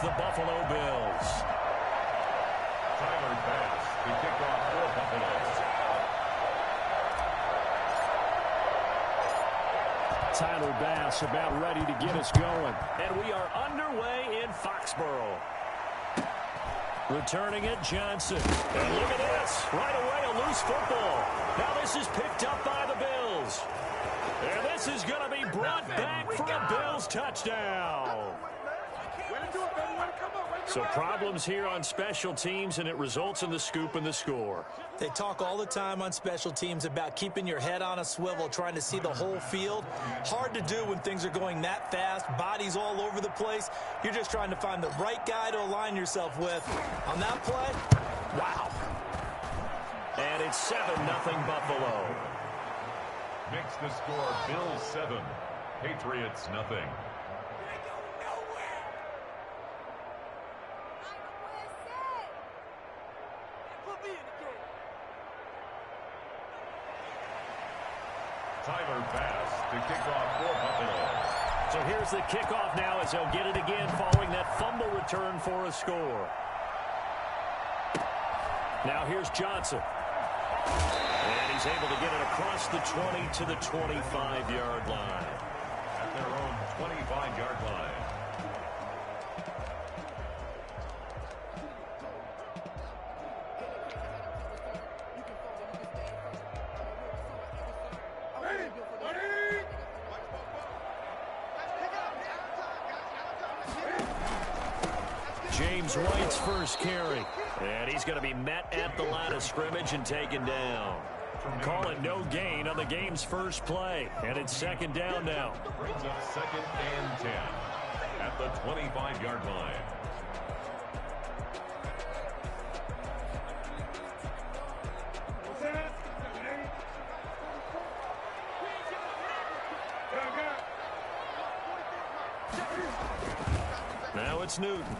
the Buffalo Bills. Tyler Bass to kick off for Buffalo. Tyler Bass about ready to get us going. And we are underway in Foxborough. Returning it, Johnson. And look at this. Right away, a loose football. Now this is picked up by the Bills. And this is going to be brought back for a Bills touchdown. So problems here on special teams, and it results in the scoop and the score. They talk all the time on special teams about keeping your head on a swivel, trying to see the whole field. Hard to do when things are going that fast, bodies all over the place. You're just trying to find the right guy to align yourself with. On that play, wow. And it's 7-0 Buffalo. Makes the score Bills 7, Patriots nothing. Tyler Bass to kick off for Buffalo. So here's the kickoff now as they'll get it again following that fumble return for a score. Now here's Johnson. And he's able to get it across the 20 to the 25-yard line. At their own 25-yard line. James White's first carry. And he's going to be met at the line of scrimmage and taken down. Call it no gain on the game's first play. And it's second down now. Brings up 2nd and 10 at the 25-yard line. Now it's Newton.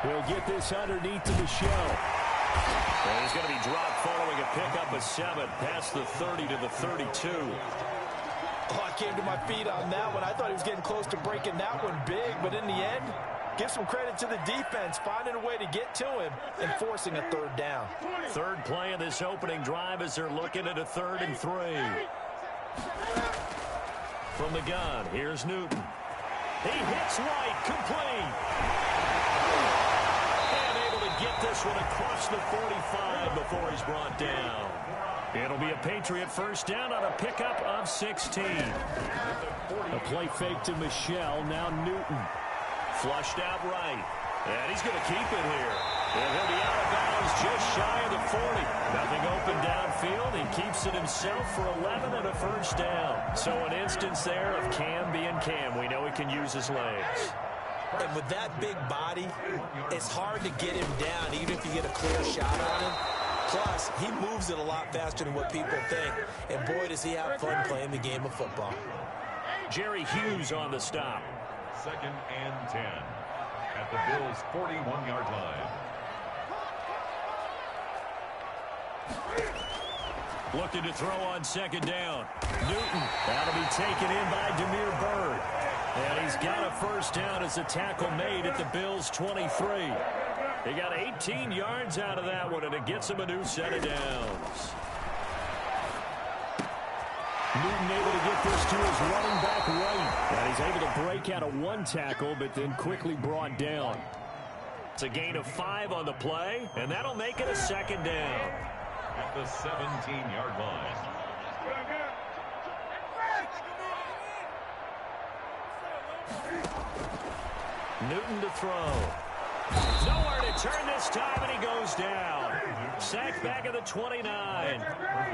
He'll get this underneath to Michelle. And he's going to be dropped following a pickup of 7 past the 30 to the 32. Oh, I came to my feet on that one. I thought he was getting close to breaking that one big, but in the end, give some credit to the defense, finding a way to get to him and forcing a third down. Third play of this opening drive as they're looking at a 3rd and 3. From the gun, here's Newton. He hits White, complete. And able to get this one across the 45 before he's brought down. It'll be a Patriot first down on a pickup of 16. A play fake to Michelle, now Newton. Flushed out right. And he's going to keep it here. And he'll be out of bounds just shy of the 40. Nothing open downfield. He keeps it himself for 11 and a first down. So an instance there of Cam being Cam. We know he can use his legs. And with that big body, it's hard to get him down, even if you get a clear shot on him. Plus, he moves it a lot faster than what people think. And boy, does he have fun playing the game of football. Jerry Hughes on the stop. 2nd and 10 at the Bills' 41-yard line. Looking to throw on second down. Newton, that'll be taken in by Demir Bird. And he's got a first down as the tackle made at the Bills' 23. He got 18 yards out of that one, and it gets him a new set of downs. Newton able to get this to his running back right. And he's able to break out of one tackle, but then quickly brought down. It's a gain of 5 on the play, and that'll make it a second down. At the 17-yard line. Newton to throw. Nowhere to turn this time, and he goes down. Sacked back at the 29.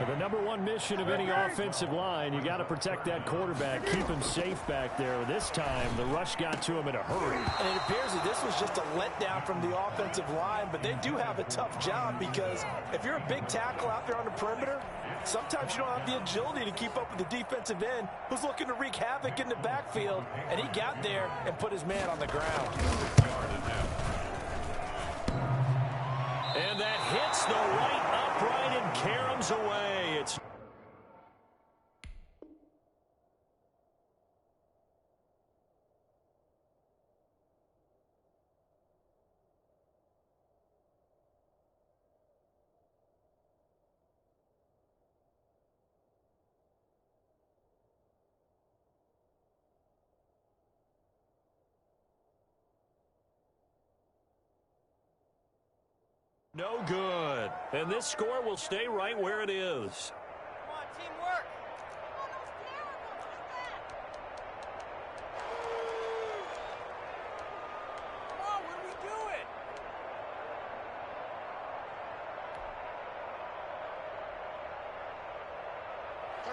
The number one mission of any offensive line, you got to protect that quarterback, keep him safe back there. This time, the rush got to him in a hurry. And it appears that this was just a letdown from the offensive line, but they do have a tough job because if you're a big tackle out there on the perimeter, sometimes you don't have the agility to keep up with the defensive end who's looking to wreak havoc in the backfield, and he got there and put his man on the ground. And that hits the right upright and caroms away. It's No good. And this score will stay right where it is. Come on, teamwork. Come on, what are we doing?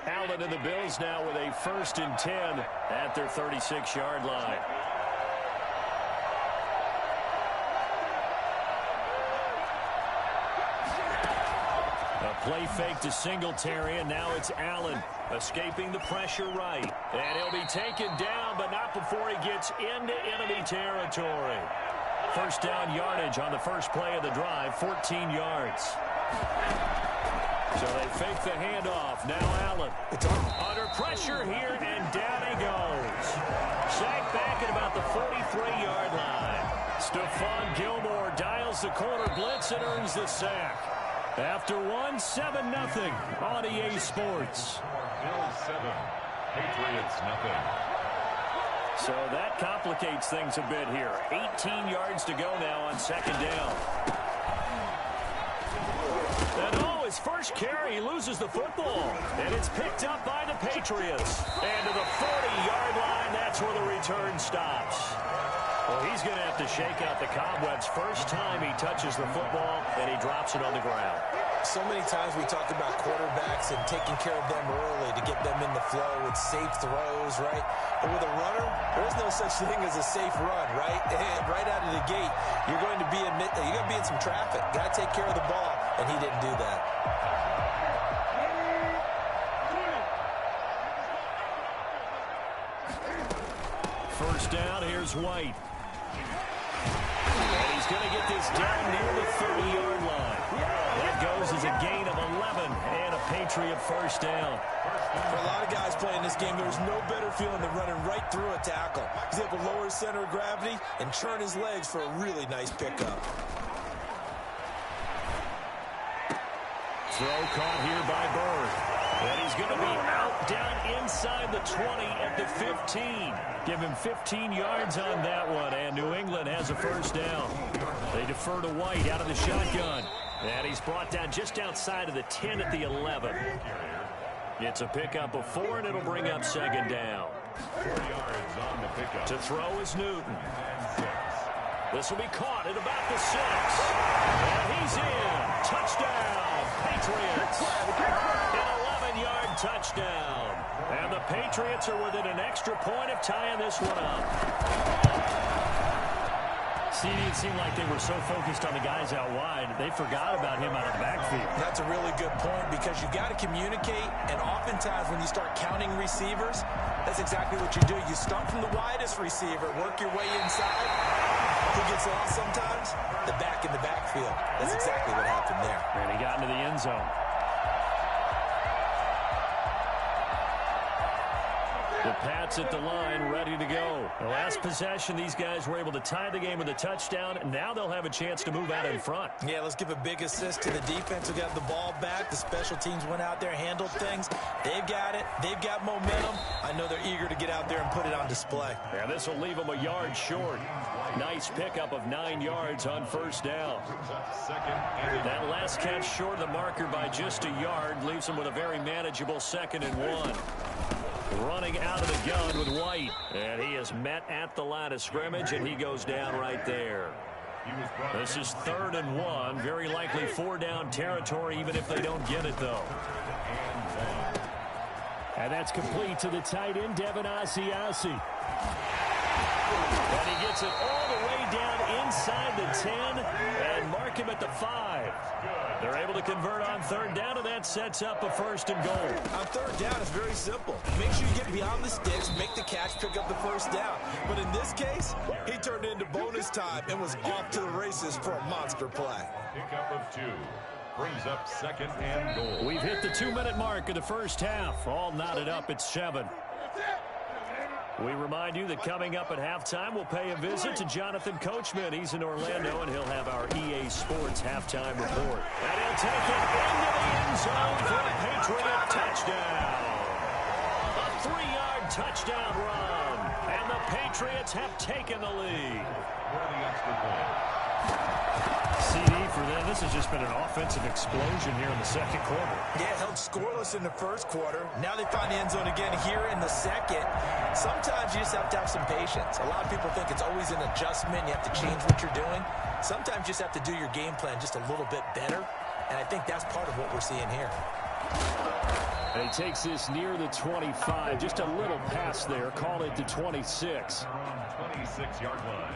Allen and the Bills now with a 1st and 10 at their 36-yard line. A play fake to Singletary, and now it's Allen escaping the pressure right. And he'll be taken down, but not before he gets into enemy territory. 1st down yardage on the first play of the drive, 14 yards. So they fake the handoff. Now Allen. It's under pressure here, and down he goes. Sacked back at about the 43-yard line. Stephon Gilmore dials the corner blitz and earns the sack. After 7-0 on EA Sports. Bills 7, Patriots nothing. So that complicates things a bit here. 18 yards to go now on 2nd down. And his first carry, he loses the football. And it's picked up by the Patriots. And to the 40-yard line, that's where the return stops. Well, he's going to have to shake out the cobwebs first time he touches the football, and he drops it on the ground. So many times we talk about quarterbacks and taking care of them early to get them in the flow with safe throws, right? But with a runner, there is no such thing as a safe run, right? And right out of the gate, you're going to be in some traffic. Got to take care of the ball, and he didn't do that. First down, here's White. And he's going to get this down near the 30-yard line. That goes as a gain of 11 and a Patriot first down. For a lot of guys playing this game, there's no better feeling than running right through a tackle. He's able to lower his center of gravity and turn his legs for a really nice pickup. Throw caught here by Bird. And he's going to be out down inside the 20 at the 15. Give him 15 yards on that one, and New England has a first down. They defer to White out of the shotgun. And he's brought down just outside of the 10 at the 11. It's a pickup of 4, and it'll bring up 2nd down. 4 yards on the pickup. To throw is Newton. This will be caught at about the 6. And he's in. Touchdown, Patriots. An 11-yard touchdown. And the Patriots are within an extra point of tying this one up. See, it seemed like they were so focused on the guys out wide, they forgot about him out of the backfield. That's a really good point because you got to communicate, and oftentimes when you start counting receivers, that's exactly what you do. You start from the widest receiver, work your way inside. Who gets lost sometimes? The back in the backfield. That's exactly what happened there. And he got into the end zone. The Pats at the line, ready to go. The last possession, these guys were able to tie the game with a touchdown. Now they'll have a chance to move out in front. Yeah, let's give a big assist to the defense who got the ball back. The special teams went out there, handled things. They've got it. They've got momentum. I know they're eager to get out there and put it on display. Yeah, this will leave them a yard short. Nice pickup of 9 yards on first down. That last catch short of the marker by just a yard leaves them with a very manageable 2nd and 1. Running out of the gun with White. And he is met at the line of scrimmage, and he goes down right there. This is 3rd and 1. Very likely 4-down territory, even if they don't get it, though. And that's complete to the tight end, Devin Asiasi. And he gets it all the way down inside the 10 and mark him at the 5. They're able to convert on 3rd down, and that sets up a 1st and goal. On 3rd down, it's very simple. Make sure you get beyond the sticks, make the catch, pick up the 1st down. But in this case, he turned it into bonus time and was off to the races for a monster play. Pickup of 2. Brings up 2nd and goal. We've hit the 2-minute mark of the first half. All knotted up at 7. We remind you that coming up at halftime, we'll pay a visit to Jonathan Coachman. He's in Orlando, and he'll have our EA Sports halftime report. And he'll take it into the end zone for a Patriot touchdown. A 3-yard touchdown run, and the Patriots have taken the lead. For the extra point. CD for them. This has just been an offensive explosion here in the second quarter. Yeah, held scoreless in the first quarter. Now they find the end zone again here in the second. Sometimes you just have to have some patience. A lot of people think it's always an adjustment. You have to change what you're doing. Sometimes you just have to do your game plan just a little bit better. And I think that's part of what we're seeing here. And he takes this near the 25. Just a little pass there. Call it the 26. 26-yard line.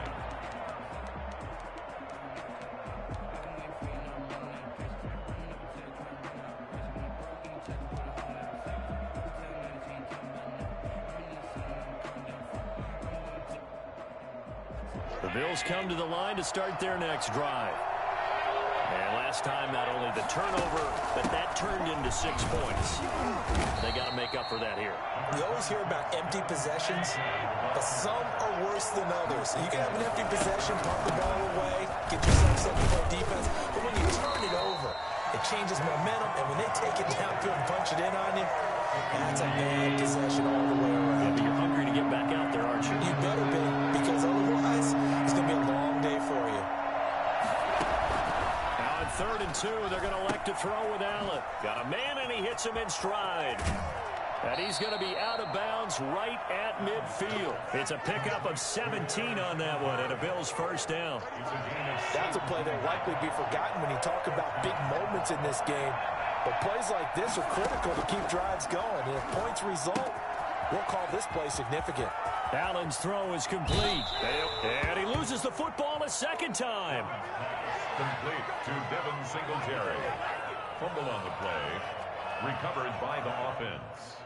The Bills come to the line to start their next drive. And last time, not only the turnover, but that turned into 6 points. They got to make up for that here. We always hear about empty possessions, but some are worse than others. You can have an empty possession, pump the ball away, get yourself something for defense, but when you turn it over, it changes momentum, and when they take it downfield and punch it in on you, that's a bad possession all the way around. Yeah, but you're hungry to get back out there, aren't you? You better be, because otherwise, it's going to be a long day for you. Now on 3rd and 2, they're going to elect to throw with Allen. Got a man, and he hits him in stride. And he's going to be out of bounds right at midfield. It's a pickup of 17 on that one, and a Bills first down. That's a play that will likely be forgotten when you talk about big moments in this game. But plays like this are critical to keep drives going. And if points result, we'll call this play significant. Allen's throw is complete. And he loses the football a second time. Complete to Devin Singletary. Fumble on the play. Recovered by the offense.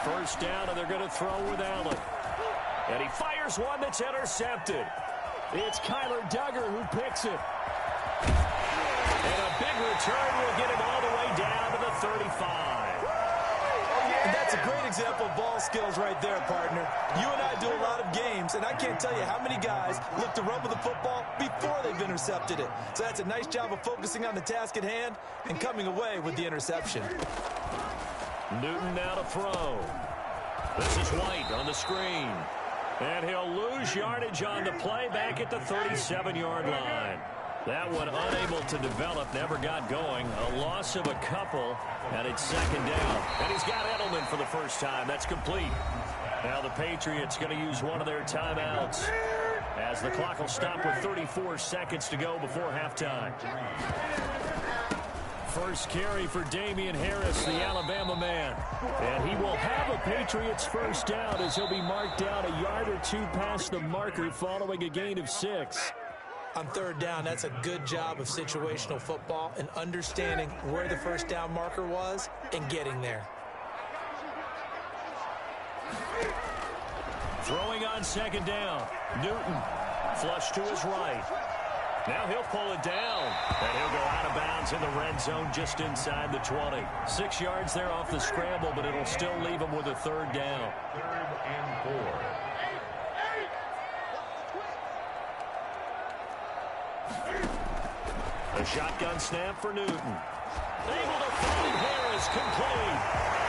First down, and they're going to throw with Allen. And he fires one that's intercepted. It's Kyler Duggar who picks it. And a big return will get him all the way down to the 35. And that's a great example of ball skills right there, partner. You and I do a lot of games, and I can't tell you how many guys look to run with the football before they've intercepted it. So that's a nice job of focusing on the task at hand and coming away with the interception. Newton now to throw. This is White on the screen. And he'll lose yardage on the play back at the 37-yard line. That one unable to develop, never got going. A loss of a couple, and it's second down. And he's got Edelman for the first time. That's complete. Now the Patriots going to use one of their timeouts as the clock will stop with 34 seconds to go before halftime. First carry for Damian Harris, the Alabama man. And he will have a Patriots first down as he'll be marked down a yard or two past the marker following a gain of 6. On 3rd down, that's a good job of situational football and understanding where the first down marker was and getting there. Throwing on 2nd down. Newton flush to his right. Now he'll pull it down, and he'll go out of bounds in the red zone just inside the 20. 6 yards there off the scramble, but it'll still leave him with a 3rd down. 3rd and 4. A shotgun snap for Newton. Able to find Harris, complete.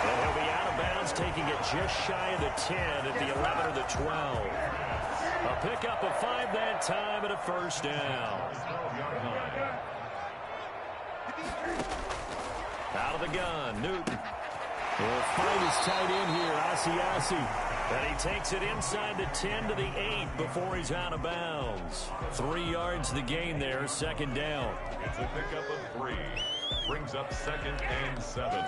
And he'll be out of bounds, taking it just shy of the 10 at the 11 or the 12. A pickup of 5 that time and a first down. Out of the gun, Newton. Will find his tight end here, Asiasi. And he takes it inside the 10 to the 8 before he's out of bounds. 3 yards the gain there, 2nd down. It's a pickup of 3. Brings up 2nd and 7.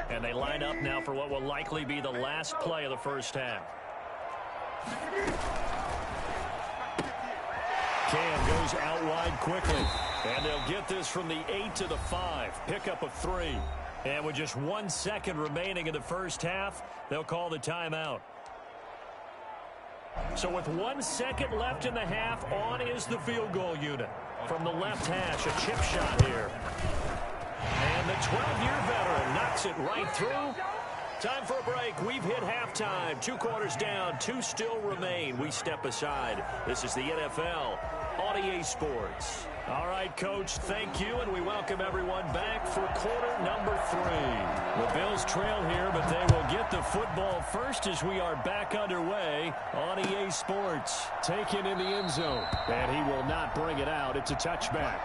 And they line up now for what will likely be the last play of the first half. Cam goes out wide quickly. And they'll get this from the 8 to the 5. Pickup of 3. And with just 1 second remaining in the first half, they'll call the timeout. So with 1 second left in the half, on is the field goal unit. From the left hash, a chip shot here. And the 12-year veteran knocks it right through. Time for a break. We've hit halftime. 2 quarters down, 2 still remain. We step aside. This is the NFL on EA Sports. All right, Coach, thank you, and we welcome everyone back for quarter number 3. The Bills trail here, but they will get the football first as we are back underway on EA Sports. Taken in the end zone, and he will not bring it out. It's a touchback.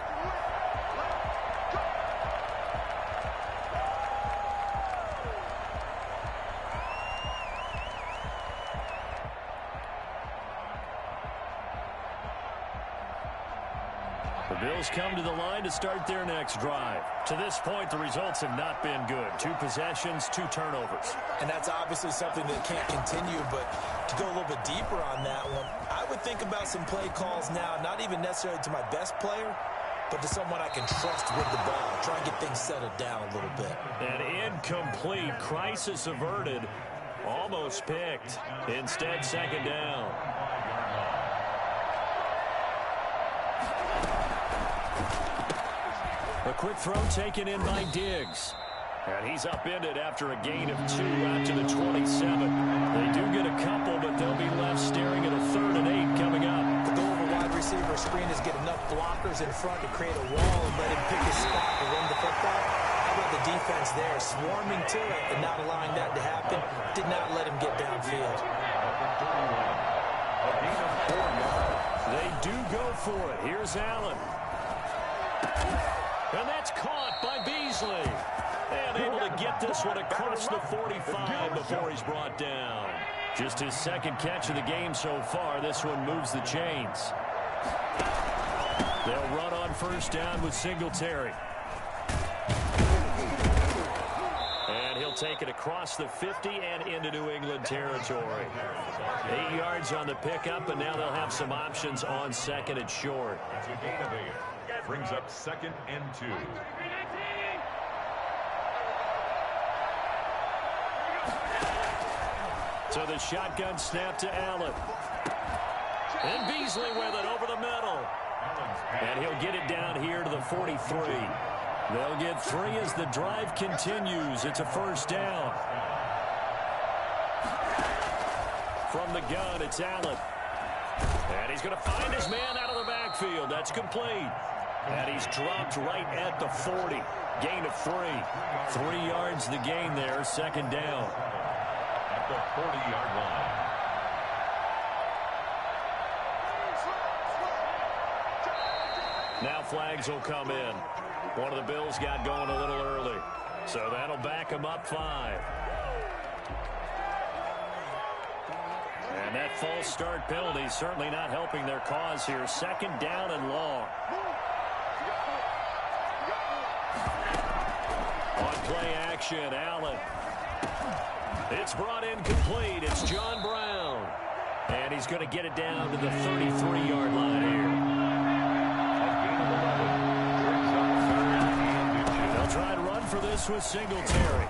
The Bills come to the line to start their next drive. To this point, the results have not been good. 2 possessions, 2 turnovers. And that's obviously something that can't continue, but to go a little bit deeper on that one, I would think about some play calls now, not even necessarily to my best player, but to someone I can trust with the ball. Try and get things settled down a little bit. An incomplete, crisis averted, almost picked. Instead, second down. A quick throw taken in by Diggs. And he's upended after a gain of 2 out to the 27. They do get a couple, but they'll be left staring at a 3rd and 8 coming up. The goal of a wide receiver screen is get enough blockers in front to create a wall and let him pick his spot to run the football. How about the defense there, swarming to it and not allowing that to happen? Did not let him get downfield. They do go for it. Here's Allen. And that's caught by Beasley. And able to get this one across the 45 before he's brought down. Just his 2nd catch of the game so far. This one moves the chains. They'll run on 1st down with Singletary. And he'll take it across the 50 and into New England territory. 8 yards on the pickup, and now they'll have some options on 2nd and short. Brings up 2nd and 2. So the shotgun snap to Allen. And Beasley with it over the middle. And he'll get it down here to the 43. They'll get 3 as the drive continues. It's a 1st down. From the gun, it's Allen. And he's going to find his man out of the backfield. That's complete. And he's dropped right at the 40. Gain of 3. 3 yards the gain there, 2nd down. At the 40-yard line. Now flags will come in. One of the Bills got going a little early. So that'll back him up 5. And that false start penalty certainly not helping their cause here. 2nd down and long. On play action, Allen. It's brought in complete. It's John Brown. And he's going to get it down to the 33-yard line here. They'll try to run for this with Singletary.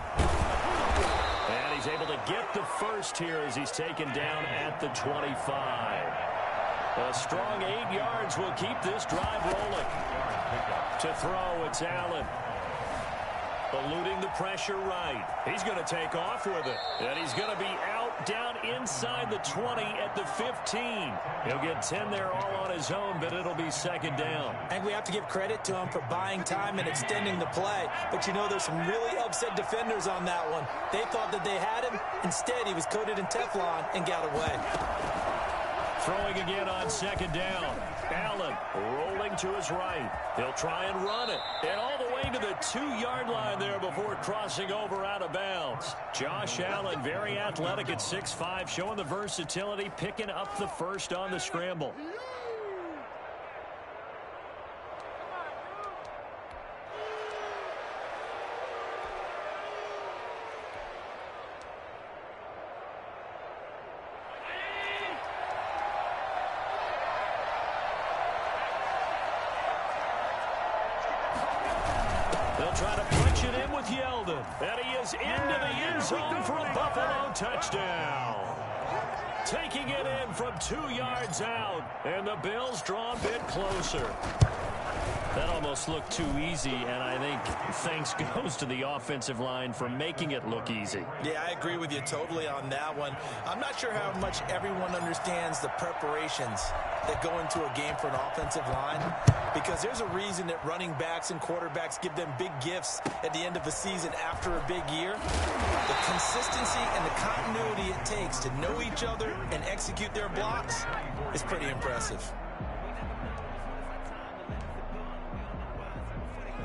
And he's able to get the 1st here as he's taken down at the 25. A strong 8 yards will keep this drive rolling. To throw, it's Allen. Eluding the pressure right. He's going to take off with it. And he's going to be out down inside the 20 at the 15. He'll get 10 there all on his own, but it'll be 2nd down. I think we have to give credit to him for buying time and extending the play. But, you know, there's some really upset defenders on that one. They thought that they had him. Instead, he was coated in Teflon and got away. Throwing again on 2nd down. Allen rolling to his right. He'll try and run it. And all the way to the 2-yard line there before crossing over out of bounds. Josh Allen, very athletic at 6'5", showing the versatility, picking up the 1st on the scramble. Try to punch it in with Yeldon. And he is into the end zone for a Buffalo touchdown. Taking it in from 2 yards out. And the Bills draw a bit closer. That almost looked too easy, and I think thanks goes to the offensive line for making it look easy. Yeah, I agree with you totally on that one. I'm not sure how much everyone understands the preparations that go into a game for an offensive line, because there's a reason that running backs and quarterbacks give them big gifts at the end of the season after a big year. The consistency and the continuity it takes to know each other and execute their blocks is pretty impressive.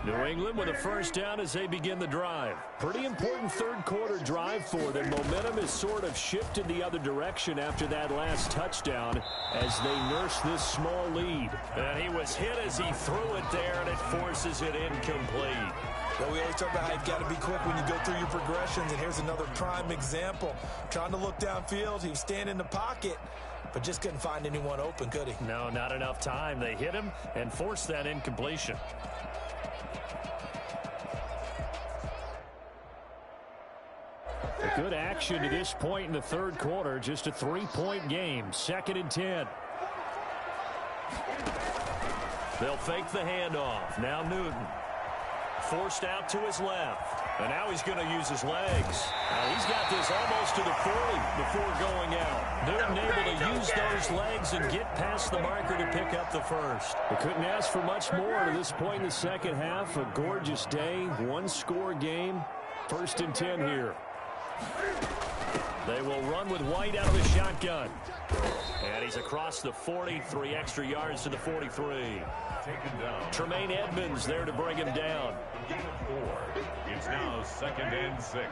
New England with a first down as they begin the drive. Pretty important third quarter drive for them. Momentum has sort of shifted the other direction after that last touchdown as they nurse this small lead. And he was hit as he threw it there, and it forces it incomplete. Well, we always talk about how you've got to be quick when you go through your progressions, and here's another prime example. Trying to look downfield, he was standing in the pocket, but just couldn't find anyone open, could he? No, not enough time. They hit him and forced that incompletion. Good action to this point in the third quarter. Just a 3-point game. 2nd and 10. They'll fake the handoff. Now Newton. Forced out to his left. And now he's going to use his legs. He's got this almost to the 40 before going out. Newton able to use those legs and get past the marker to pick up the first. They couldn't ask for much more to this point in the second half. A gorgeous day. One-score game. 1st and 10 here. They will run with White out of the shotgun. And he's across the 40, 3 extra yards to the 43. Tremaine Edmonds there to bring him down. It's now 2nd and 6.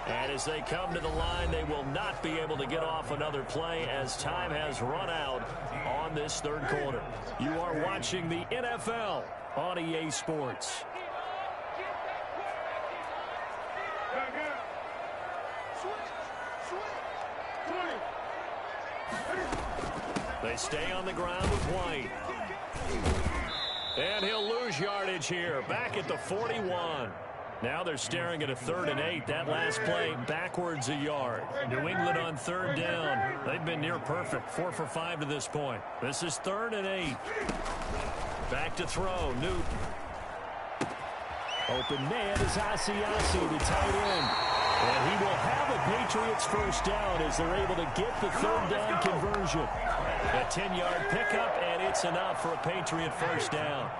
And as they come to the line, they will not be able to get off another play as time has run out on this third quarter. You are watching the NFL on EA Sports. They stay on the ground with White. And he'll lose yardage here, back at the 41. Now they're staring at a 3rd and 8. That last play backwards a yard. New England on 3rd down. They've been near perfect. 4 for 5 to this point. This is 3rd and 8. Back to throw. Newton. Open man is Asiasi, the tight end. And he will have a Patriots first down as they're able to get the 3rd down conversion. A 10-yard pickup, and it's enough for a Patriot first down.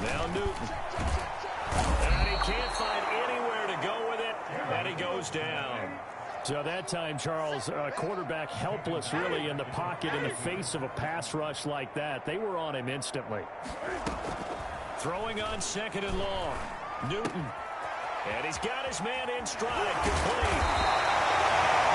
Now Newton. And he can't find anywhere to go with it, and he goes down. So that time, Charles, quarterback helpless really in the pocket in the face of a pass rush like that. They were on him instantly. Throwing on 2nd and long. Newton. And he's got his man in stride, complete.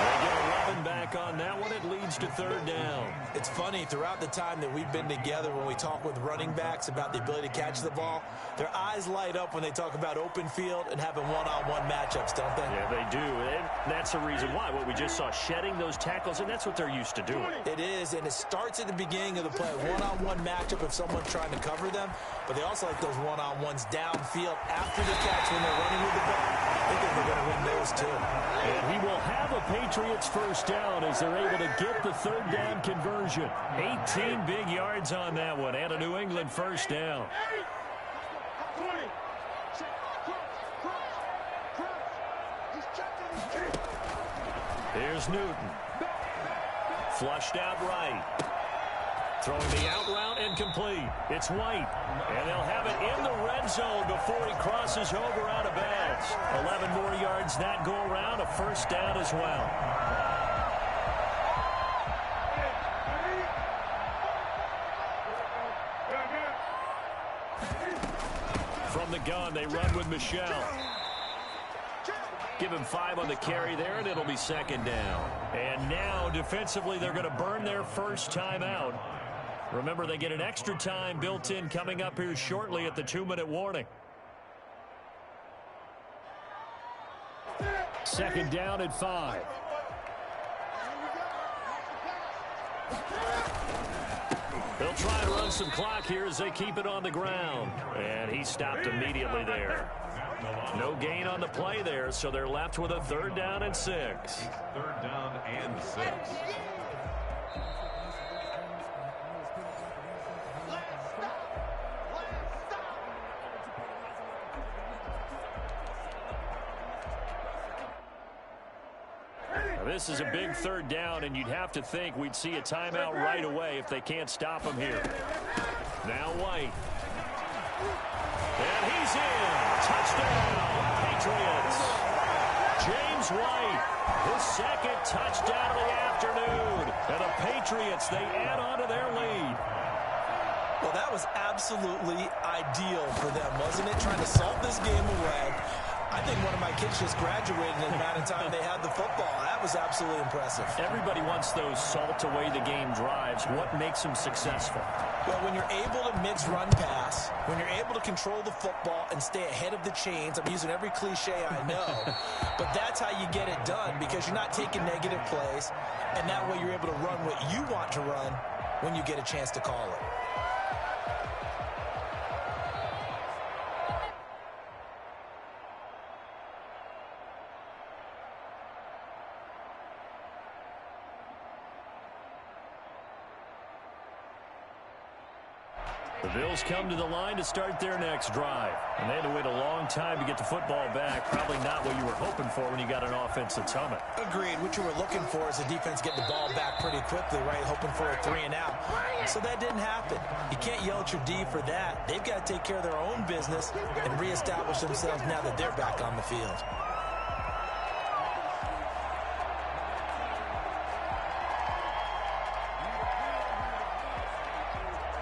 They get 11 back on that one. It leads to 3rd down. It's funny, throughout the time that we've been together, when we talk with running backs about the ability to catch the ball, their eyes light up when they talk about open field and having one-on-one matchups, don't they? Yeah, they do. And that's the reason why. What we just saw, shedding those tackles, and that's what they're used to doing. It is, and it starts at the beginning of the play. One-on-one matchup if someone's trying to cover them, but they also like those one-on-ones downfield after the catch when they're running with the ball. I think they're going to win those too. And he will have a Patriots first down as they're able to get the 3rd down conversion. 18 big yards on that one, and a New England first down. Here's Newton. Flushed out right. Throwing the out route incomplete. It's White. And they'll have it in the red zone before he crosses over out of bounds. 11 more yards that go around. A first down as well. From the gun, they run with Michelle. Give him 5 on the carry there, and it'll be 2nd down. And now, defensively, they're going to burn their first timeout. Remember, they get an extra time built in coming up here shortly at the 2-minute warning. second down and 5. They'll try and run some clock here as they keep it on the ground. And he stopped immediately there. No gain on the play there, so they're left with a 3rd down and 6. 3rd down and 6. This is a big 3rd down, and you'd have to think we'd see a timeout right away if they can't stop him here. Now White. And he's in. Touchdown, Patriots. James White, his 2nd touchdown of the afternoon. And the Patriots, they add on to their lead. Well, that was absolutely ideal for them, wasn't it? Trying to salt this game away. I think one of my kids just graduated in the amount of time they had the football. That was absolutely impressive. Everybody wants those salt-away-the-game drives. What makes them successful? Well, when you're able to mix run-pass, when you're able to control the football and stay ahead of the chains, I'm using every cliche I know, but that's how you get it done because you're not taking negative plays, and that way you're able to run what you want to run when you get a chance to call it. The Bills come to the line to start their next drive. And they had to wait a long time to get the football back. Probably not what you were hoping for when you got an offense that's humming. Agreed. What you were looking for is the defense getting the ball back pretty quickly, right? Hoping for a 3 and out. So that didn't happen. You can't yell at your D for that. They've got to take care of their own business and reestablish themselves now that they're back on the field.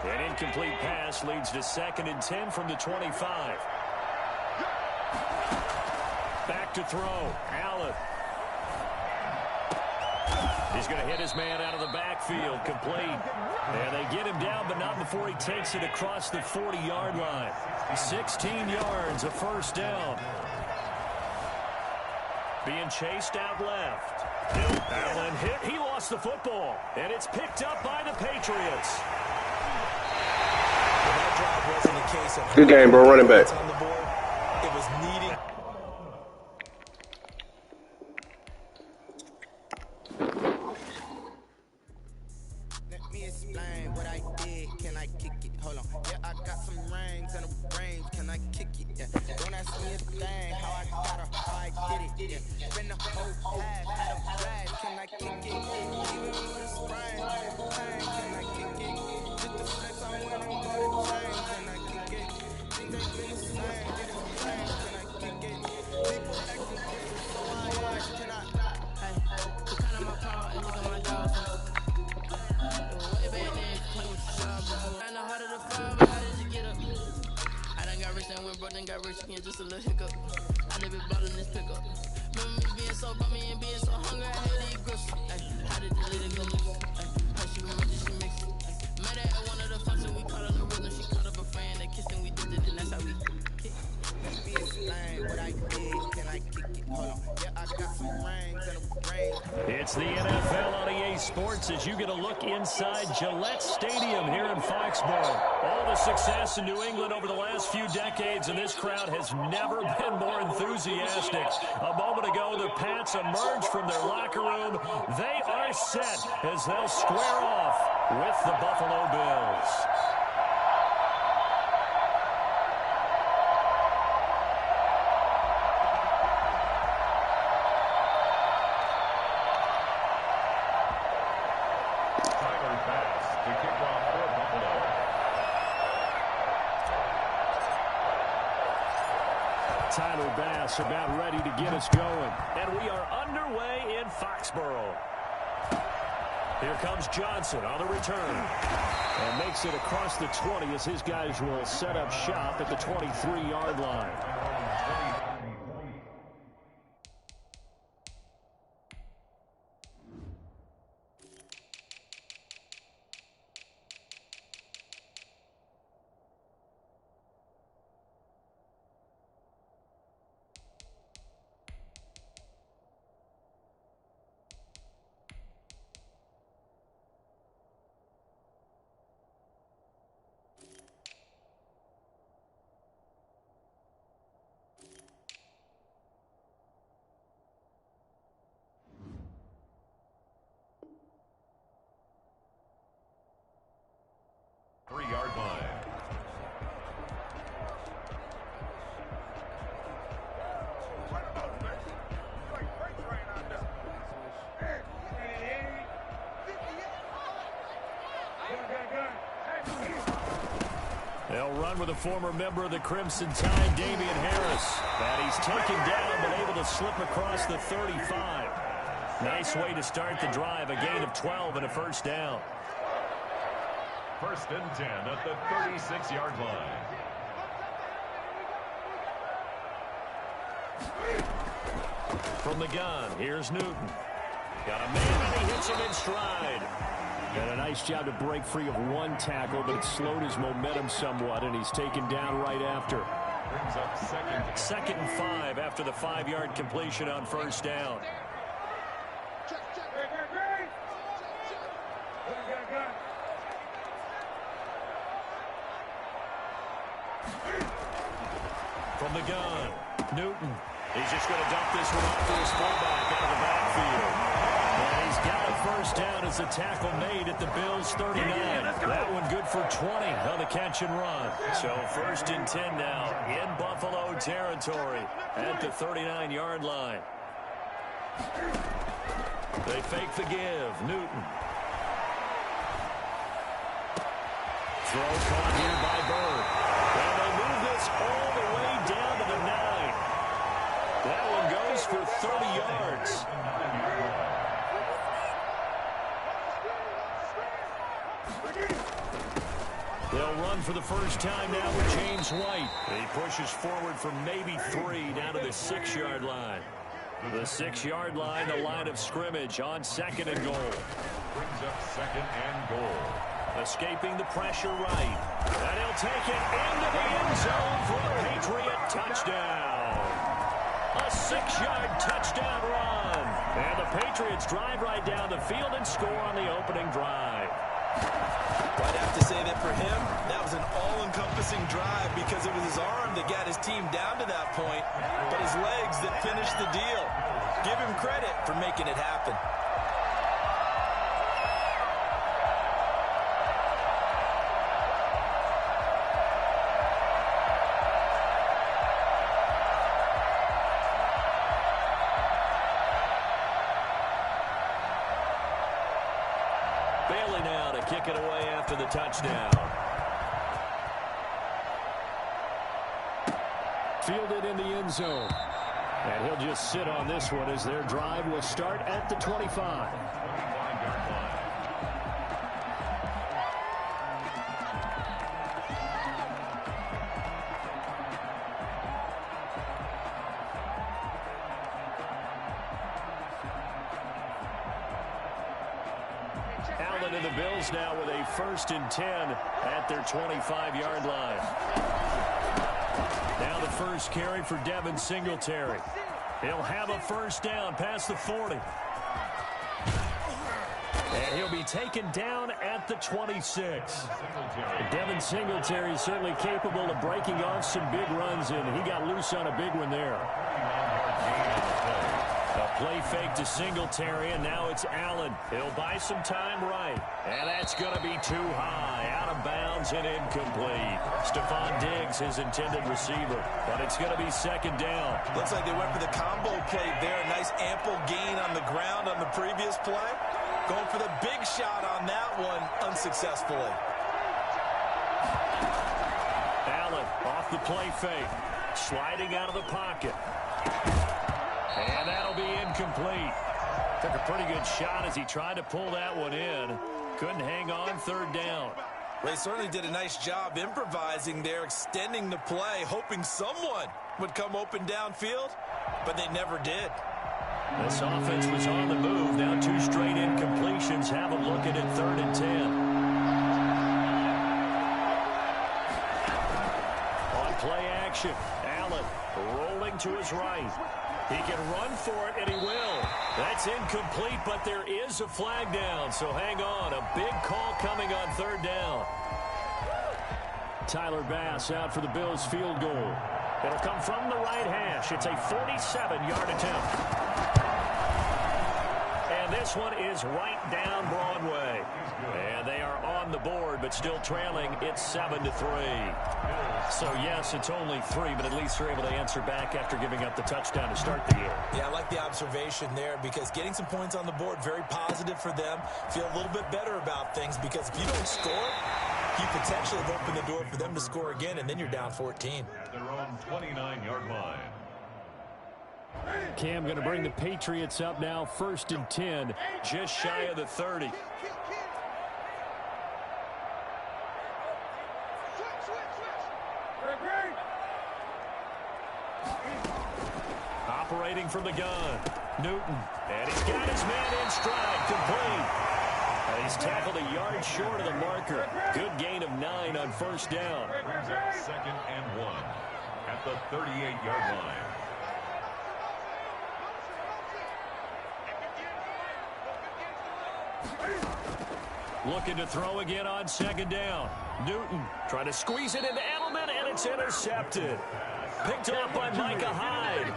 An incomplete pass leads to 2nd and 10 from the 25. Back to throw. Allen. He's going to hit his man out of the backfield. Complete. And they get him down, but not before he takes it across the 40-yard line. 16 yards, a 1st down. Being chased out left. Allen hit. He lost the football. And it's picked up by the Patriots. Good game, bro. Running back. On the board, it was needed. Let me explain what I did. Can I kick it? Hold on. Yeah, I got some rings and a range. Can I kick it? Yeah. Don't ask me a thing. How I got her, how I did it. Yeah. Been the whole half, had a flash. Can I kick it? Even with a sprain, pain. Can I kick it? Just the flex, I went and bought a chain. Can I kick it? Things ain't been the same. Did it change? Can I kick it? People acting different, so I ask. Can I? Hey, you kind of my power and look at my dogs. Way back then, play with your job before. I know how to define, but how did you get up? I done got rich and went broke, then got rich again, just a little hiccup. I live it bottle in this pickup. Remember me being so bummy and being so hungry, I had to eat groceries. Ay, how did the lady go loose? Ay, how she remember she mixed it. Met her at one of the functions, we caught up the rhythm. She caught up a friend, they kissed and we did it, and that's how we kick. Let me explain what I did. Can I kick it? Hold on. Yeah, I got some rings and a range. It's the NFL on EA Sports as you get a look inside Gillette Stadium here in Foxborough. All the success in New England over the last few decades, and this crowd has never been more enthusiastic. A moment ago, the Pats emerged from their locker room. They are set as they'll square off with the Buffalo Bills. Tyler Bass about ready to get us going. And we are underway in Foxborough. Here comes Johnson on the return. And makes it across the 20 as his guys will set up shop at the 23-yard line. They'll run with a former member of the Crimson Tide, Damian Harris. And he's taken down, but able to slip across the 35. Nice way to start the drive. A gain of 12 and a first down. First and 10 at the 36-yard line. From the gun, here's Newton. Got a man, and he hits him in stride. Got a nice job to break free of one tackle, but it slowed his momentum somewhat, and he's taken down right after. Brings up second and 5 after the 5-yard completion on first down. From the gun, Newton. He's just going to dump this one off to his fullback out of the backfield. And he's got a first down as the tackle made at the Bills' 39. That one good for 20 on the catch and run. So first and 10 now in Buffalo territory at the 39-yard line. They fake the give. Newton. Throw caught here by Bird. And they move this all the way down to the 9. That one goes for 30 yards. They'll run for the first time now with James White. He pushes forward for maybe 3 down to the 6-yard line. The 6-yard line, the line of scrimmage on second and goal. Brings up second and goal. Escaping the pressure right. And he'll take it into the end zone for a Patriot touchdown. A 6-yard touchdown run. And the Patriots drive right down the field and score on the opening drive. I'd have to say that for him, that was an all-encompassing drive because it was his arm that got his team down to that point, but his legs that finished the deal. Give him credit for making it happen. Bailey now to kick it away after the touchdown. Fielded in the end zone. And he'll just sit on this one as their drive will start at the 25. 25-yard line. Allen and the Bills now with a first and 10 at their 25-yard line. Now the first carry for Devin Singletary. He'll have a first down past the 40. And he'll be taken down at the 26. Devin Singletary is certainly capable of breaking off some big runs, and he got loose on a big one there. A play fake to Singletary, and now it's Allen. He'll buy some time right. And that's going to be too high. Out of bounds and incomplete. Stephon Diggs, his intended receiver. But it's going to be second down. Looks like they went for the combo play there. Nice ample gain on the ground on the previous play. Going for the big shot on that one unsuccessfully. Allen off the play fake. Sliding out of the pocket. And that'll be incomplete. Took a pretty good shot as he tried to pull that one in. Couldn't hang on, third down. They certainly did a nice job improvising there, extending the play, hoping someone would come open downfield, but they never did. This offense was on the move. Now 2 straight incompletions. Have a look at it, third and 10. On play action, Allen rolling to his right. He can run for it, and he will. That's incomplete, but there is a flag down, so hang on. A big call coming on third down. Tyler Bass out for the Bills' field goal. It'll come from the right hash. It's a 47-yard attempt. And And this one is right down Broadway. And they are on the board, but still trailing. It's 7-3. So, yes, it's only 3, but at least they're able to answer back after giving up the touchdown to start the year. Yeah, I like the observation there because getting some points on the board, very positive for them. Feel a little bit better about things because if you don't score, you potentially have opened the door for them to score again, and then you're down 14. At their own 29-yard line. Cam going to bring the Patriots up now, 1st and 10, just shy of the 30. Operating from the gun, Newton, and he's got his man in stride, complete. And he's tackled a yard short of the marker. Good gain of 9 on 1st down. 2nd and 1 at the 38-yard line. Looking to throw again on 2nd down. Newton trying to squeeze it into Edelman, and it's intercepted. Picked off by Micah Hyde.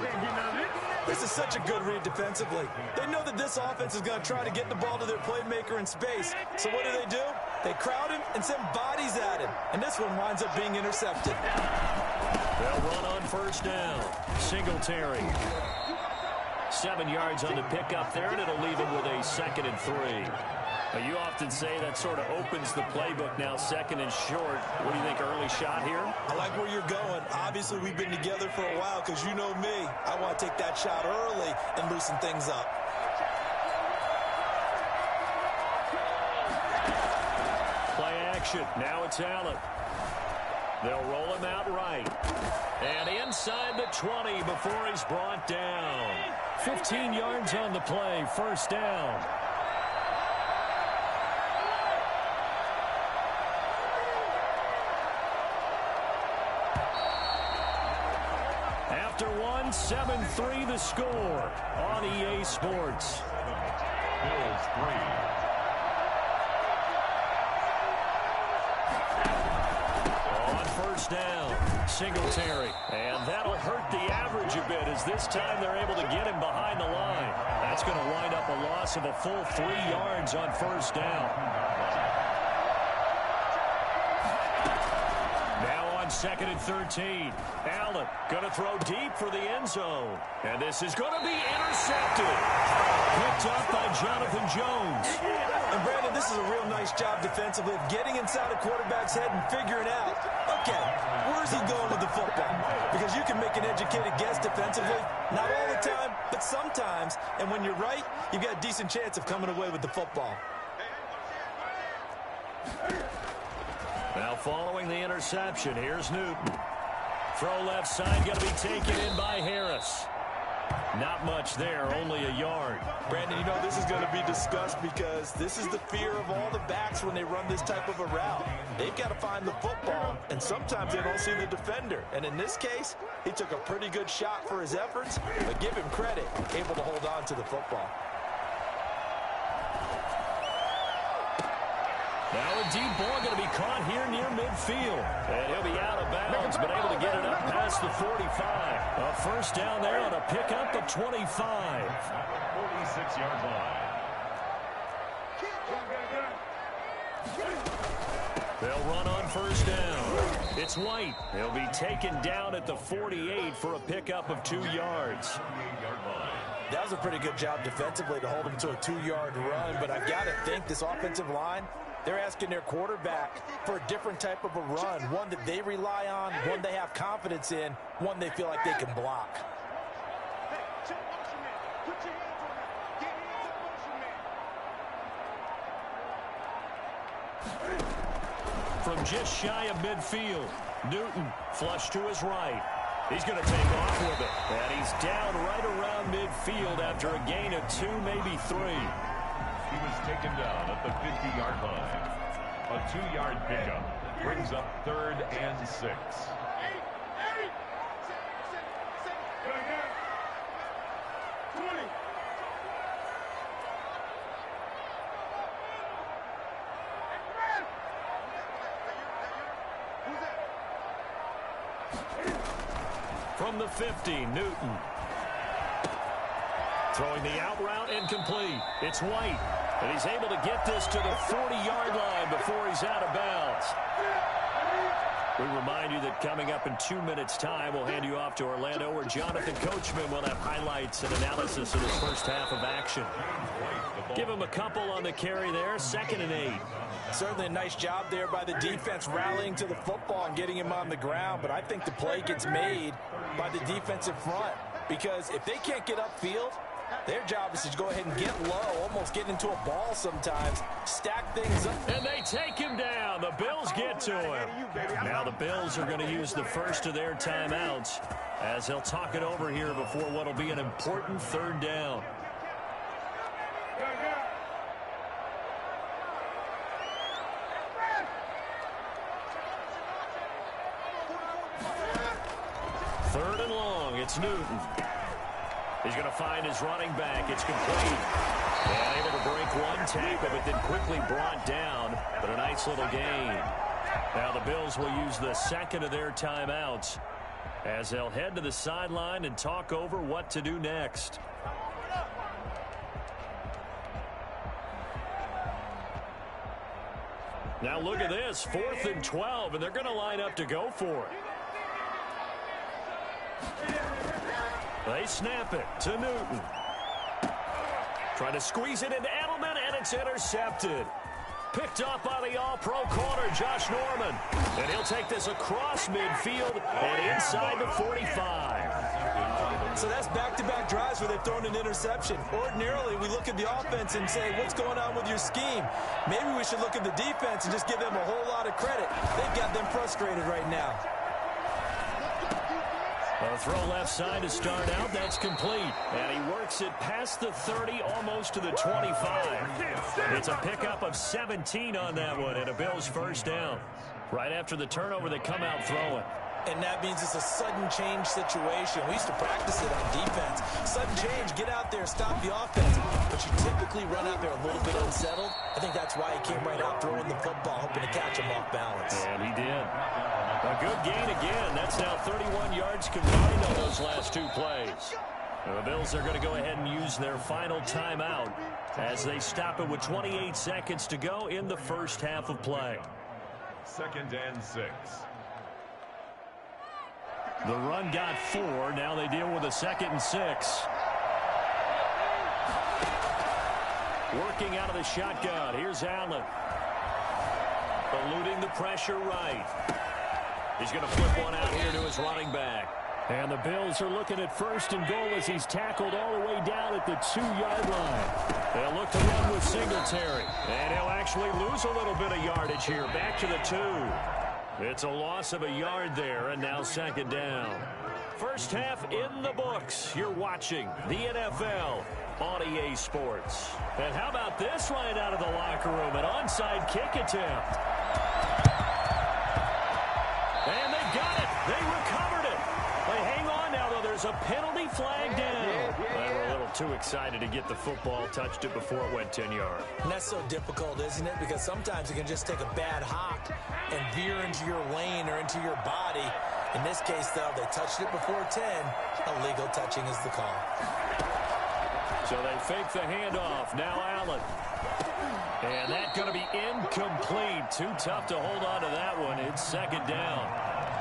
This is such a good read defensively. They know that this offense is going to try to get the ball to their playmaker in space. So what do? They crowd him and send bodies at him. And this one winds up being intercepted. They'll run on 1st down. Singletary. 7 yards on the pickup there, and it'll leave him with a 2nd and 3. You often say that sort of opens the playbook now, 2nd and short. What do you think, early shot here? I like where you're going. Obviously, we've been together for a while because you know me. I want to take that shot early and loosen things up. Play action. Now it's Allen. They'll roll him out right. And inside the 20 before he's brought down. 15 yards on the play, 1st down. After 7-3 the score on EA Sports. Bills 3. On 1st down, Singletary. And that'll hurt the average a bit as this time they're able to get him behind the line. That's going to wind up a loss of a full 3 yards on 1st down. Now on 2nd and 13. Allen going to throw deep for the end zone. And this is going to be intercepted. Picked up by Jonathan Jones. And Brandon, this is a real nice job defensively of getting inside a quarterback's head and figuring out, okay, where's he going with the football? Because you can make an educated guess defensively, not all the time, but sometimes. And when you're right, you've got a decent chance of coming away with the football. Now following the interception, here's Newton. Throw left side, going to be taken in by Harris. Not much there, only a yard. Brandon, you know this is going to be discussed because this is the fear of all the backs when they run this type of a route. They've got to find the football, and sometimes they don't see the defender. And in this case, he took a pretty good shot for his efforts, but give him credit, able to hold on to the football. Now a deep ball going to be caught here near midfield. And he'll be out of bounds, but able to get it up past the 45. A 1st down there on a pickup of 25. 46-yard line. They'll run on 1st down. It's White. He'll be taken down at the 48 for a pickup of 2 yards. 48-yard line. That was a pretty good job defensively to hold him to a 2-yard run, but I've got to think this offensive line, they're asking their quarterback for a different type of a run, one that they rely on, one they have confidence in, one they feel like they can block. From just shy of midfield, Newton flush to his right. He's going to take off with it. And he's down right around midfield after a gain of 2, maybe 3. He was taken down at the 50-yard line. A 2-yard pickup brings up 3rd and 6. From the 50, Newton. Throwing the out route incomplete. It's White. And he's able to get this to the 40-yard line before he's out of bounds. We remind you that coming up in 2 minutes' time, we'll hand you off to Orlando, where Jonathan Coachman will have highlights and analysis of his first half of action. Give him a couple on the carry there, 2nd and 8. Certainly a nice job there by the defense rallying to the football and getting him on the ground, but I think the play gets made by the defensive front, because if they can't get upfield, their job is to go ahead and get low, almost get into a ball sometimes, stack things up. And they take him down. The Bills get to him. Now the Bills are going to use the first of their timeouts as they'll talk it over here before what will be an important 3rd down. Third and long. It's Newton. He's going to find his running back. It's complete. And able to break one tackle, but then quickly brought down. But a nice little gain. Now the Bills will use the 2nd of their timeouts as they'll head to the sideline and talk over what to do next. Now look at this. 4th and 12, and they're going to line up to go for it. They snap it to Newton. Trying to squeeze it into Edelman, and it's intercepted. Picked up by the all-pro corner, Josh Norman. And he'll take this across midfield and inside the 45. So that's back-to-back drives where they've thrown an interception. Ordinarily, we look at the offense and say, what's going on with your scheme? Maybe we should look at the defense and just give them a whole lot of credit. They've got them frustrated right now. A throw left side to start out. That's complete. And he works it past the 30, almost to the 25. It's a pickup of 17 on that one, and a Bills first down. Right after the turnover, they come out throwing. And that means it's a sudden change situation. We used to practice it on defense. Sudden change, get out there, stop the offense. But you typically run out there a little bit unsettled. I think that's why he came right out throwing the football, hoping to catch him off balance. And he did. A good gain again. That's now 31 yards combined on those last 2 plays. The Bills are going to go ahead and use their final timeout as they stop it with 28 seconds to go in the first half of play. 2nd and 6. The run got 4. Now they deal with a 2nd and 6. Working out of the shotgun. Here's Allen. Eluding the pressure right. He's going to flip one out here to his running back. And the Bills are looking at 1st and goal as he's tackled all the way down at the 2-yard line. They'll look to run with Singletary. And he'll actually lose a little bit of yardage here. Back to the 2. It's a loss of a yard there, and now 2nd down. First half in the books. You're watching the NFL on EA Sports. And how about this right out of the locker room? An onside kick attempt. And they got it. They recovered it. They hang on now, though. There's a penalty flag down. They were a little too excited to get the football. Touched it before it went 10 yards. And that's so difficult, isn't it? Because sometimes it can just take a bad hop and veer into your lane or into your body. In this case, though, they touched it before 10. Illegal touching is the call. So they fake the handoff. Now Allen. And that's going to be incomplete. Too tough to hold on to that one. It's 2nd down.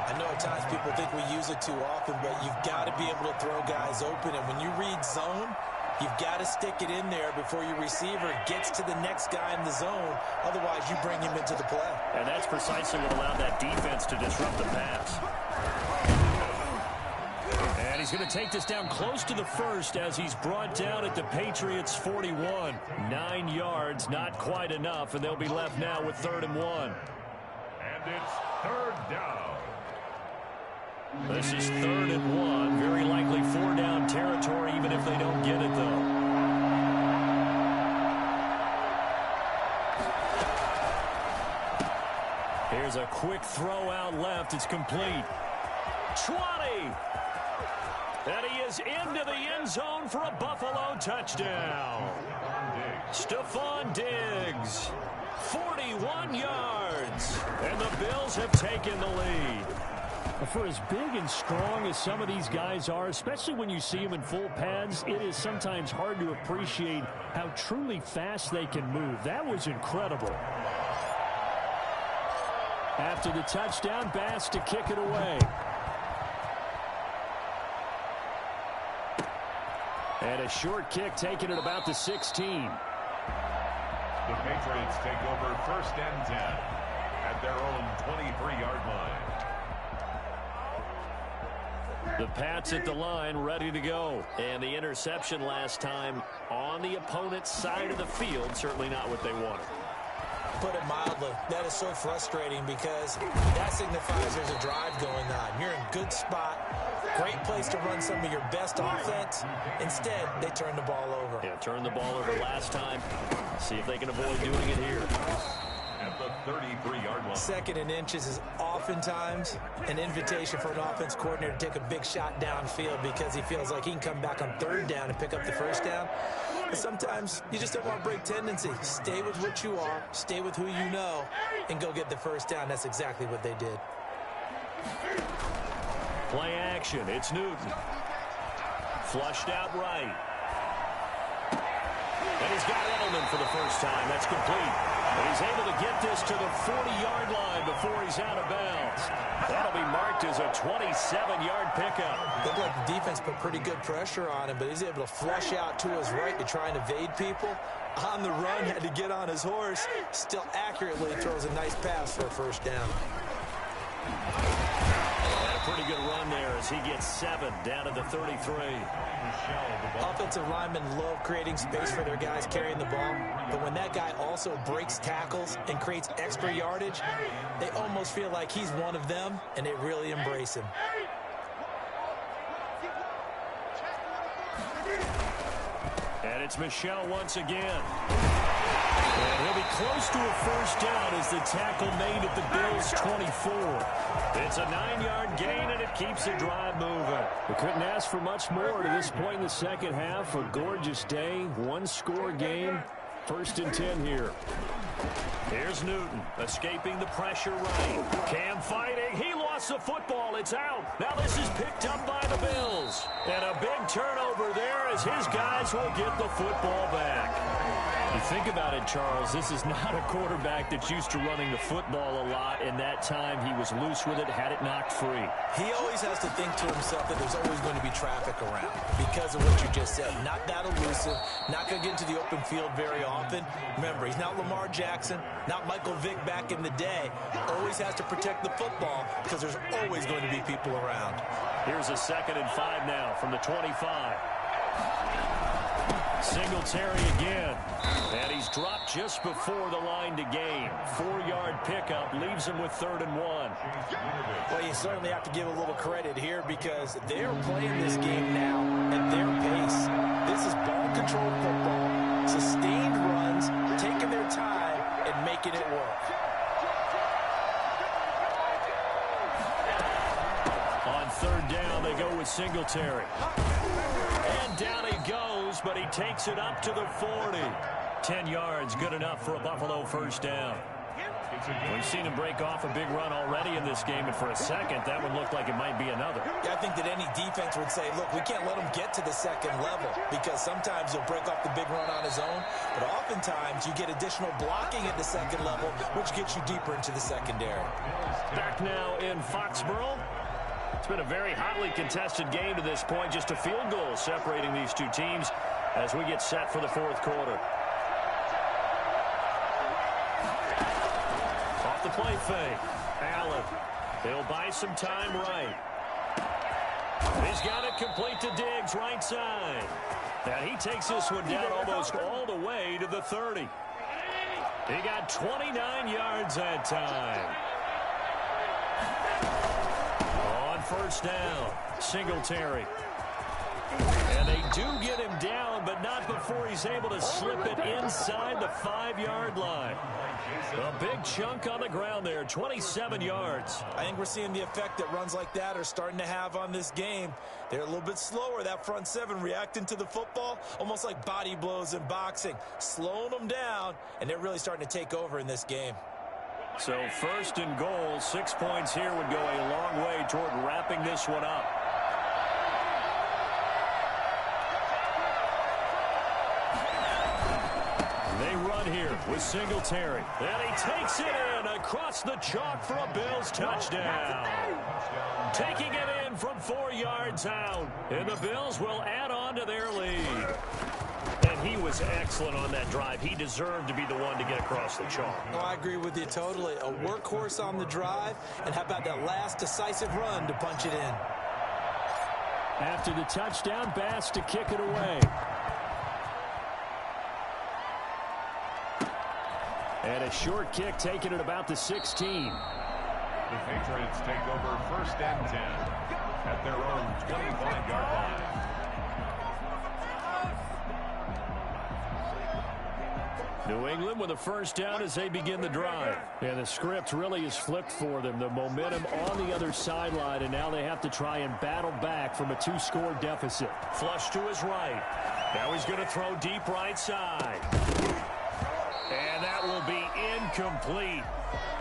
I know at times people think we use it too often, but you've got to be able to throw guys open. And when you read zone, you've got to stick it in there before your receiver gets to the next guy in the zone. Otherwise, you bring him into the play. And that's precisely what allowed that defense to disrupt the pass. And he's going to take this down close to the 1st as he's brought down at the Patriots' 41. 9 yards, not quite enough, and they'll be left now with 3rd and 1. And it's 3rd down. This is 3rd and 1. Very likely 4-down territory, even if they don't get it, though. Here's a quick throw out left. It's complete. 20. And he is into the end zone for a Buffalo touchdown. Stephon Diggs. 41 yards. And the Bills have taken the lead. For as big and strong as some of these guys are, especially when you see them in full pads, it is sometimes hard to appreciate how truly fast they can move. That was incredible. After the touchdown, Bass to kick it away. And a short kick taken at about the 16. The Patriots take over 1st and 10 at their own 23-yard line. The Pats at the line, ready to go. And the interception last time on the opponent's side of the field, certainly not what they wanted. Put it mildly, that is so frustrating because that signifies there's a drive going on. You're in a good spot, great place to run some of your best offense. Instead, they turn the ball over. Yeah, turn the ball over last time. See if they can avoid doing it here. At the 33-yard line. 2nd and inches is oftentimes an invitation for an offense coordinator to take a big shot downfield because he feels like he can come back on 3rd down and pick up the 1st down. But sometimes you just don't want to break tendency. Stay with what you are, stay with who you know, and go get the 1st down. That's exactly what they did. Play action. It's Newton. Flushed out right. And he's got Edelman for the first time. That's complete. And he's able to get this to the 40-yard line before he's out of bounds. That'll be marked as a 27-yard pickup. Looked like the defense put pretty good pressure on him, but he's able to flush out to his right to try and evade people. On the run, had to get on his horse. Still accurately throws a nice pass for a 1st down. Pretty good run there as he gets 7 down to the 33. Offensive linemen love creating space for their guys carrying the ball, but when that guy also breaks tackles and creates extra yardage, they almost feel like he's one of them, and they really embrace him. And it's Michel once again. And he'll be close to a 1st down as the tackle made at the Bills' 24. It's a 9-yard gain, and it keeps the drive moving. We couldn't ask for much more to this point in the 2nd half. A gorgeous day, 1-score game. 1st and 10 here. Here's Newton, escaping the pressure right. Cam fighting. He lost the football. It's out. Now this is picked up by the Bills. And a big turnover there as his guys will get the football back. You think about it, Charles, this is not a quarterback that's used to running the football a lot, and that time he was loose with it, had it knocked free. He always has to think to himself that there's always going to be traffic around because of what you just said. Not that elusive, not going to get into the open field very often. Remember, he's not Lamar Jackson, not Michael Vick back in the day. Always has to protect the football because there's always going to be people around. Here's a 2nd and 5 now from the 25. Singletary again. And he's dropped just before the line to gain. 4-yard pickup leaves him with 3rd and 1. Well, you certainly have to give a little credit here because they're playing this game now at their pace. This is ball-controlled football, sustained runs, taking their time and making it work. On 3rd down, they go with Singletary. And down he goes, but he takes it up to the 40. 10 yards, good enough for a Buffalo 1st down. We've seen him break off a big run already in this game, and for a second, that one looked like it might be another. Yeah, I think that any defense would say, look, we can't let him get to the 2nd level because sometimes he'll break off the big run on his own, but oftentimes you get additional blocking at the 2nd level, which gets you deeper into the secondary. Back now in Foxborough. It's been a very hotly contested game to this point. Just a field goal separating these two teams as we get set for the 4th quarter. Off the play fake. Allen. He'll buy some time right. He's got it complete to Diggs, right side. And he takes this one down almost all the way to the 30. He got 29 yards that time. 1st down, Singletary. And they do get him down, but not before he's able to slip it inside the 5-yard line. A big chunk on the ground there, 27 yards. I think we're seeing the effect that runs like that are starting to have on this game. They're a little bit slower, that front 7 reacting to the football, almost like body blows in boxing, slowing them down, and they're really starting to take over in this game. So first and goal, 6 points here would go a long way toward wrapping this one up. They run here with Singletary. And he takes it in across the chalk for a Bills touchdown. Taking it in from 4 yards out. And the Bills will add on to their lead. And he was excellent on that drive. He deserved to be the one to get across the chalk. No, I agree with you totally. A workhorse on the drive. And how about that last decisive run to punch it in? After the touchdown, Bass to kick it away. And a short kick taken at about the 16. The Patriots take over first and 10 at their own 25-yard line. New England with a first down as they begin the drive. And the script really is flipped for them. The momentum on the other sideline, and now they have to try and battle back from a 2-score deficit. Flush to his right. Now he's going to throw deep right side. And that will be incomplete.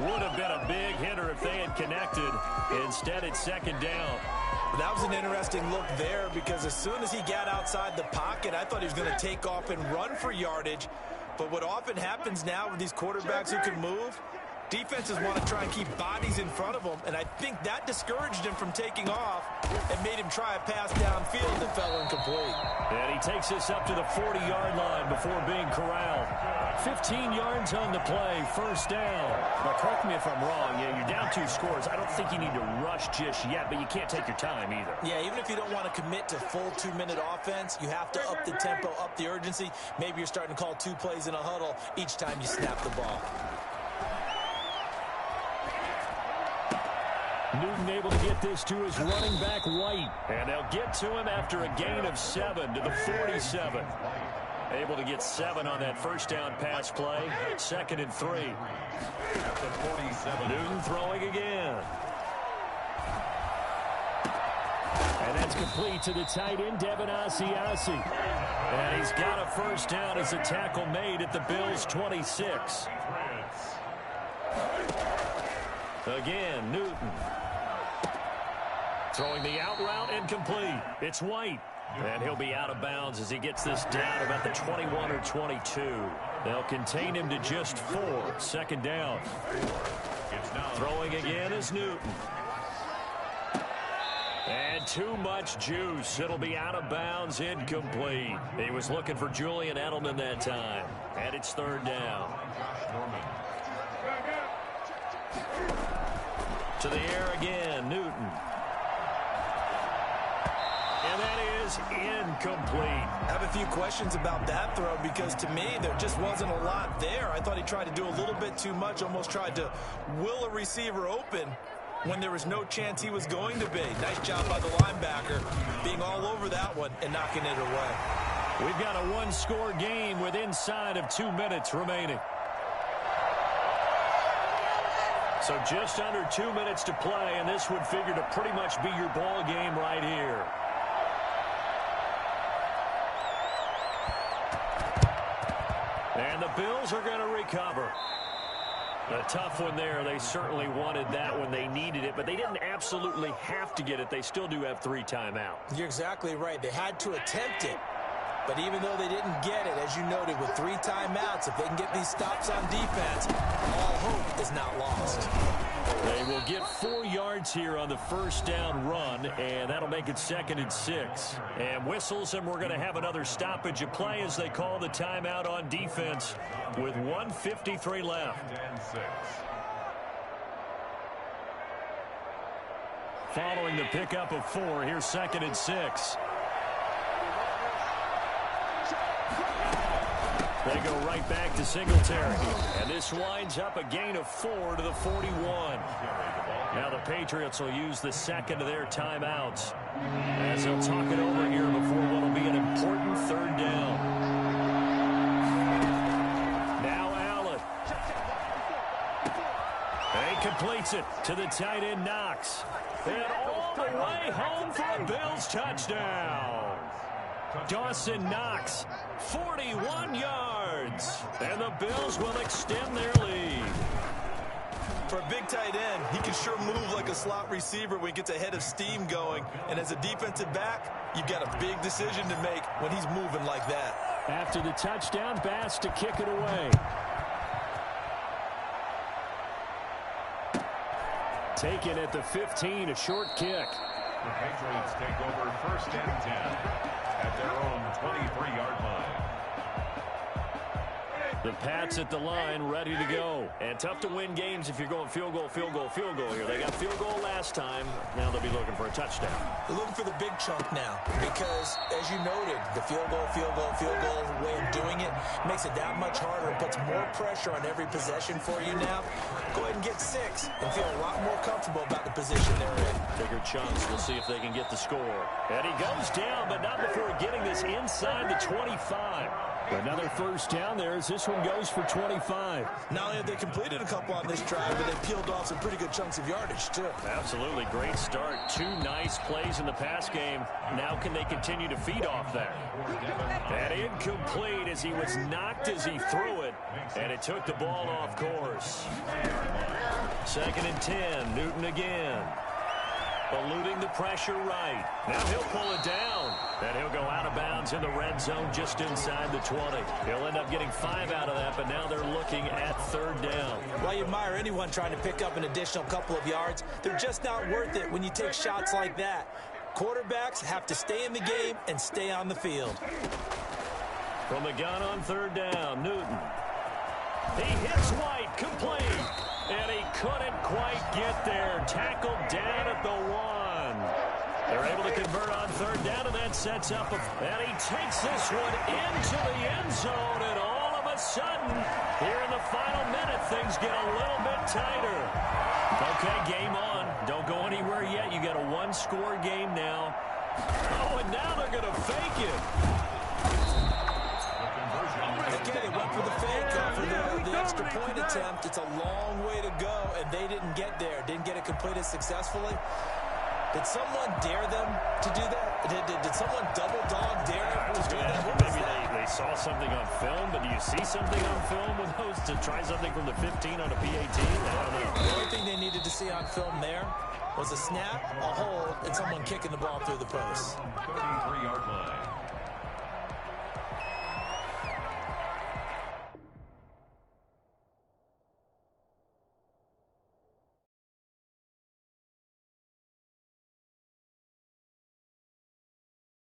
Would have been a big hitter if they had connected. Instead, it's second down. That was an interesting look there because as soon as he got outside the pocket, I thought he was going to take off and run for yardage. But what often happens now with these quarterbacks who can move, defenses want to try and keep bodies in front of them, and I think that discouraged him from taking off and made him try a pass downfield that fell incomplete. And he takes this up to the 40-yard line before being corralled. 15 yards on the play, first down. Now, correct me if I'm wrong. Yeah, you're down 2 scores. I don't think you need to rush just yet, but you can't take your time either. Yeah, even if you don't want to commit to full 2-minute offense, you have to up the tempo, up the urgency. Maybe you're starting to call 2 plays in a huddle each time you snap the ball. Newton able to get this to his running back White. And they'll get to him after a gain of 7 to the 47. Able to get 7 on that first down pass play. Second and 3. At the 47. Newton throwing again. And that's complete to the tight end, Devin Asiasi. And he's got a first down as a tackle made at the Bills' 26. Again, Newton. Throwing the out route incomplete. It's White. And he'll be out of bounds as he gets this down about the 21 or 22. They'll contain him to just 4. Second down. Throwing again is Newton. And too much juice. It'll be out of bounds, incomplete. He was looking for Julian Edelman that time. And it's third down. To the air again, Newton. And that is incomplete. I have a few questions about that throw because to me there just wasn't a lot there. I thought he tried to do a little bit too much, almost tried to will a receiver open when there was no chance he was going to be. Nice job by the linebacker being all over that one and knocking it away. We've got a 1-score game with inside of 2 minutes remaining. So just under 2 minutes to play, and this would figure to pretty much be your ball game right here. And the Bills are going to recover. A tough one there. They certainly wanted that when they needed it, but they didn't absolutely have to get it. They still do have 3 timeouts. You're exactly right. They had to attempt it. But even though they didn't get it, as you noted, with 3 timeouts, if they can get these stops on defense, all hope is not lost. They will get 4 yards here on the first down run, and that'll make it second and 6. And whistles, and we're going to have another stoppage of play as they call the timeout on defense with 1:53 left. Following the pickup of 4, here's second and 6. They go right back to Singletary. And this winds up a gain of 4 to the 41. Now the Patriots will use the second of their timeouts as they'll talk it over here before what will be an important third down. Now Allen. And he completes it to the tight end Knox. And all the way home for a Bills touchdown. Dawson Knox, 41 yards. And the Bills will extend their lead. For a big tight end, he can sure move like a slot receiver when he gets a head of steam going. And as a defensive back, you've got a big decision to make when he's moving like that. After the touchdown, Bass to kick it away. Taken at the 15, a short kick. The Patriots take over 1st and 10 at their own 23-yard line. The Pats at the line, ready to go. And tough to win games if you're going field goal, field goal, field goal here. They got field goal last time. Now they'll be looking for a touchdown. They're looking for the big chunk now because, as you noted, the field goal way of doing it makes it that much harder and puts more pressure on every possession for you now. Go ahead and get 6 and feel a lot more comfortable about the position they're in. Bigger chunks. We'll see if they can get the score. And he goes down, but not before getting this inside the 25. Another first down there as this one goes for 25. Not only have they completed a couple on this drive, but they peeled off some pretty good chunks of yardage, too. Absolutely. Great start. 2 nice plays in the pass game. Now can they continue to feed off that? And incomplete as he was knocked as he threw it, and it took the ball off course. 2nd and 10. Newton again. Eluding the pressure right. Now he'll pull it down. And he'll go out of bounds in the red zone just inside the 20. He'll end up getting 5 out of that, but now they're looking at 3rd down. Well, you admire anyone trying to pick up an additional couple of yards. They're just not worth it when you take shots like that. Quarterbacks have to stay in the game and stay on the field. From the gun on 3rd down, Newton. He hits White, complete. And he couldn't quite get there. Tackled down at the 1. They're able to convert on 3rd down, and that sets up and he takes this one into the end zone, and all of a sudden, here in the final minute, things get a little bit tighter. Okay, game on. Don't go anywhere yet. You got a 1-score game now. Oh, and now they're going to fake it. Okay, they went for the fake, for the extra point attempt. It's a long way to go, and they didn't get there. Didn't get it completed successfully. Did someone dare them to do that? Did someone double dog dare them to do that? Maybe they saw something on film, but do you see something on film with those to try something from the 15 on a PAT? I don't know. The only thing they needed to see on film there was a snap, a hold, and someone kicking the ball through the post. 33-yard line.